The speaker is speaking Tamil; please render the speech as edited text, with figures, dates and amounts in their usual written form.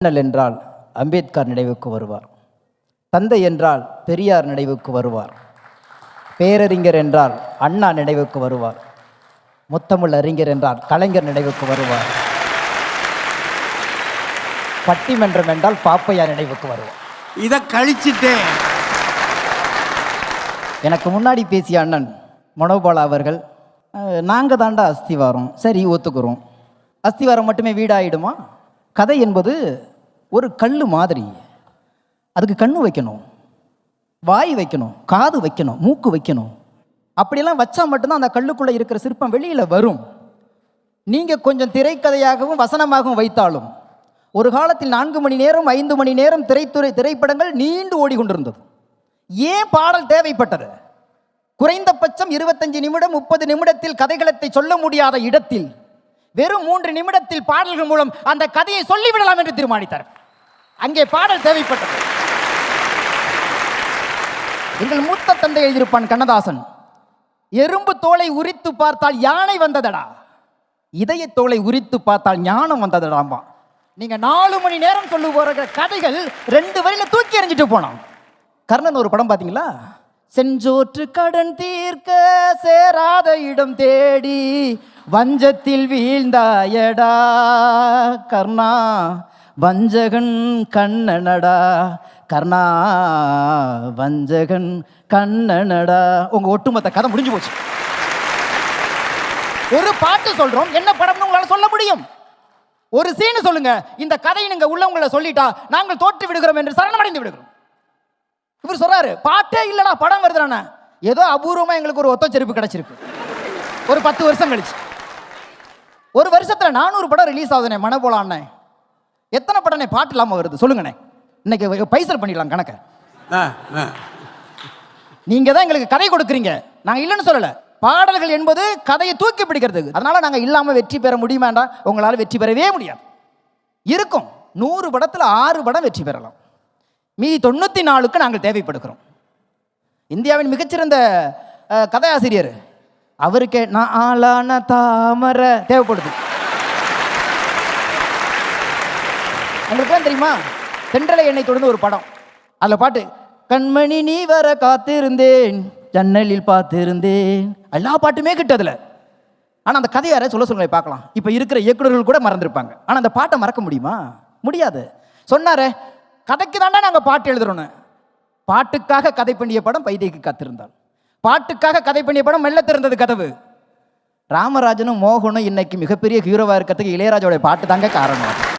அண்ணல் என்றால் அம்பேத்கர் நினைவுக்கு வருவார். தந்தை என்றால் பெரியார் நினைவுக்கு வருவார். பேரறிஞர் என்றால் அண்ணா நினைவுக்கு வருவார். முத்தமிழ் அறிஞர் என்றால் கலைஞர் நினைவுக்கு வருவார். பட்டிமன்றம் என்றால் பாப்பையா நினைவுக்கு வருவார். இதை கழிச்சிட்டேன். எனக்கு முன்னாடி பேசிய அண்ணன் மனோபாலா அவர்கள், நாங்கள் தாண்டா அஸ்திவாரம், சரி ஒத்துக்கிறோம். அஸ்திவாரம் மட்டுமே வீடாயிடுமா? கதை என்பது ஒரு கல் மாதிரி. அதுக்கு கண்ணு வைக்கணும், வாய் வைக்கணும், காது வைக்கணும், மூக்கு வைக்கணும். அப்படியெல்லாம் வச்சா மட்டும்தான் அந்த கல்லுக்குள்ளே இருக்கிற சிற்பம் வெளியில் வரும். நீங்கள் கொஞ்சம் திரைக்கதையாகவும் வசனமாகவும் வைத்தாலும் ஒரு காலத்தில் 4 மணி நேரம் 5 மணி நேரம் திரைப்படங்கள் நீண்டு ஓடிக்கொண்டிருந்தது. ஏன் பாடல் தேவைப்பட்டது? குறைந்தபட்சம் 25 நிமிடம் 30 நிமிடத்தில் கதைகளத்தை சொல்ல முடியாத இடத்தில் வெறும் 3 நிமிடத்தில் பாடல்கள் மூலம் அந்த கதையை சொல்லிவிடலாம் என்று தீர்மானித்தார். அங்கே பாடல் தேவைப்பட்டது. எங்கள் மூத்த தந்தை எழுதியிருப்பான் கண்ணதாசன், எறும்பு தோலை உரித்து பார்த்தால் யானை வந்ததடா, இதய தோலை உரித்து பார்த்தால் ஞானம் வந்ததடாமா. நீங்க 4 மணி நேரம் சொல்லு போற கதைகள் 2 வரியில தூக்கி எறிஞ்சிட்டு போனோம். கர்ணன் ஒரு படம் பார்த்தீங்களா? செஞ்சோற்று கடன் தீர்க்க சேராத இடம் தேடி வஞ்சத்தில் வீழ்ந்தாயடா கர்ணா, வஞ்சகன் கண்ணனடா கர்ணா, வஞ்சகன் கண்ணனடா. உங்க ஒட்டுமொத்த கதை முடிஞ்சு போச்சு. ஒரு பாட்டு சொல்றோம், என்ன படம்னு உங்களால சொல்ல முடியும்? ஒரு சீன் சொல்லுங்க, இந்த கதையை நீங்க உள்ளவங்களை சொல்லிட்டா நாங்கள் தோற்று விடுகிறோம் என்று சரணமடைந்து விடுகிறோம். இவர் சொல்றாரு, பாட்டே இல்லடா படம் வருதுறானே. ஏதோ அபூர்வமா எங்களுக்கு ஒரு ஒத்த செருப்பு கிடைச்சிருக்கு ஒரு 10 வருஷம் கழிச்சு. ஒரு வருஷத்துல 400 படம் ரிலீஸ் ஆகுதுனே மனோபாலா அண்ணே. எத்தனை படனே பாட்டு இல்லாம வருது சொல்லுங்கண்ணே. இன்னைக்கு பைசல் பண்ணிடலாம் கணக்க. நீங்க தான் எங்களுக்கு கதை கொடுக்குறீங்க, நாங்க இல்லைன்னு சொல்லல. பாடல்கள் என்பது கதையை தூக்கி பிடிக்கிறதுக்கு. அதனால நாங்க இல்லாம வெற்றி பெற முடியுமாண்டா? உங்களால வெற்றி பெறவே முடியாது. இருக்கும் 100 படத்துல 6 படம் வெற்றி பெறலாம், மீதி 94க்கு நாங்கள் தேவைப்படுகிறோம். இந்தியாவின் மிகச்சிறந்த கதையாசிரியர் அவருக்கே நான் ஆளான தாமரை தேவைப்படுது. உங்களுக்கு தெரியுமா? தென்றலை எண்ணெய் தொடர்ந்து ஒரு படம், அதில் பாட்டு கண்மணி நீ வர காத்திருந்தேன் ஜன்னலில் பார்த்திருந்தேன், எல்லா பாட்டுமே கிட்ட அதில். ஆனால் அந்த கதையாரை சொல்லுங்க பார்க்கலாம். இப்போ இருக்கிற இயக்குநர்கள் கூட மறந்துருப்பாங்க. ஆனால் அந்த பாட்டை மறக்க முடியுமா? முடியாது. சொன்னாரே, கதைக்கு தாண்டா நாங்கள் பாட்டு எழுதுறோன்னு. பாட்டுக்காக கதை பண்ணிய படம் வைதேகி காத்திருந்தாள். பாட்டுக்காக கதை பண்ணிய படம் மெல்ல திறந்தது கதவு. ராமராஜனும் மோகனும் இன்னைக்கு மிகப்பெரிய ஹீரோவா இருக்கிறதுக்கு இளையராஜாவுடைய பாட்டு தாங்க காரணம்.